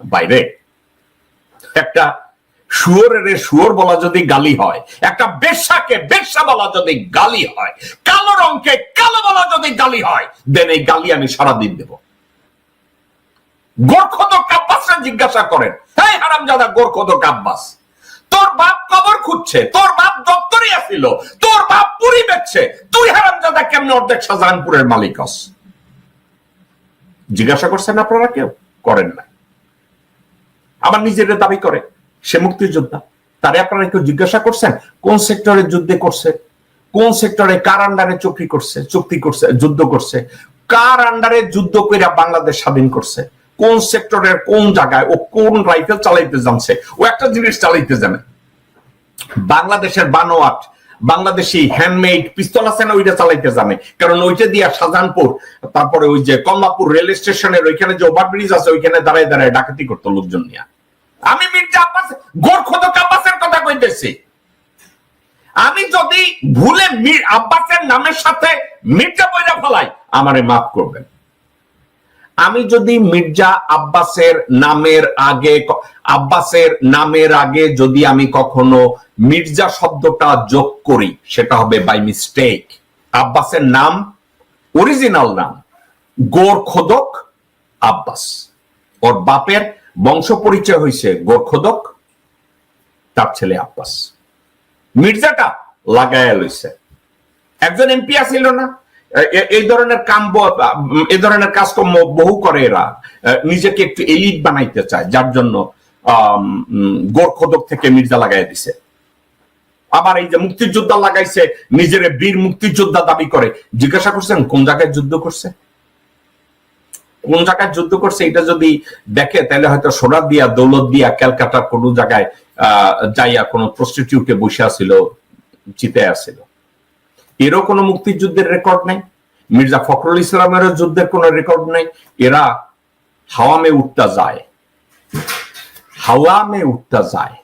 বাইরে একটা শুয়োরের শুয়োর বলা যদি গালি হয়, একটা বেশ্যাকে বেশ্যা বলা যদি গালি হয়, কালো রঙকে কালো বলা যদি গালি হয়, দেন এই গালি আমি সারাদিন দেব। গোরখোদক আব্বাসরা জিজ্ঞাসা করেন, এই হারামজাদা গোরখোদক আব্বাস, তোর বাপ কবর খুঁজছে, তোর বাপ দপ্তরে আসিল, তোর বাপ পুরি বেচছে, তুই হারামজাদা কেমনে অর্ধেক শাহজাহানপুরের মালিক হস? জিজ্ঞাসা করছেন আপনারা? কেউ করেন না। আবার নিজের দাবি করে সে মুক্তিযোদ্ধা, তারে আপনারা কেউ জিজ্ঞাসা করছেন কোন সেক্টরে যুদ্ধে করছে, কোন সেক্টরে কার আন্ডারে চুক্তি করছে, যুদ্ধ করছে, কার আন্ডারে যুদ্ধ করে বাংলাদেশ স্বাধীন করছে, কোন সেক্টরের কোন জায়গায় ও কোন রাইফেল চালাইতে জানছে? ও একটা জিনিস চালাইতে জানে, বাংলাদেশের বানোয়াট বাংলাদেশি হ্যান্ডমেড পিস্তল আছে না, ওইটা চালাইতে জানে। কারণ ওইটা দিয়া শাহজাহানপুর, তারপরে ওই যে কমলাপুর রেল স্টেশনের ওইখানে যে ওভারব্রিজ আছে, ওইখানে দাঁড়ায় দাঁড়ায় ডাকাতি করতো লোকজন নিয়ে। আমি মির্জা আব্বাস গোরখোদক আব্বাসের কথা কইতেছি। আমি যদি ভুলে আব্বাসের নামের সাথে মির্জা বইরা ফেলাই, আমারে মাফ করবেন। আমি যদি মির্জা আব্বাসের নামের আগে যদি আমি কখনো মির্জা শব্দটা যোগ করি, সেটা হবে বাই মিস্টেক। আব্বাসের নাম, অরিজিনাল নাম গোরখোদক আব্বাস। ওর বাপের বংশ পরিচয় হয়েছে গোরখোদক, তার ছেলে আব্বাস। মির্জাটা লাগায়া লইছে। একজন এমপি আসিল না, এই ধরনের কাজকর্ম বহু করে এরা, নিজেকে একটু এলিট বানাইতে চায়, যার জন্য গোরখোদক থেকে মির্জা লাগাই দিছে। আবার এই যে মুক্তিযোদ্ধা লাগাইছে, নিজের বীর মুক্তিযোদ্ধা দাবি করে। জিজ্ঞাসা করছেন কোন জায়গায় যুদ্ধ করছে, কোন জায়গায় যুদ্ধ করছে? এটা যদি দেখে তাহলে হয়তো সোনা দিয়া দৌলত দিয়া ক্যালকাটার কোন জায়গায় যাইয়া কোন প্রস্টিটিউটে বসে আসিল, চিতে আসিল। এরও কোনো মুক্তিযুদ্ধের রেকর্ড নাই, মির্জা ফখরুল ইসলামেরও যুদ্ধের কোনো রেকর্ড নাই। এরা হাওয়া মে উঠতা যায়, হাওয়া মে উঠতা যায়।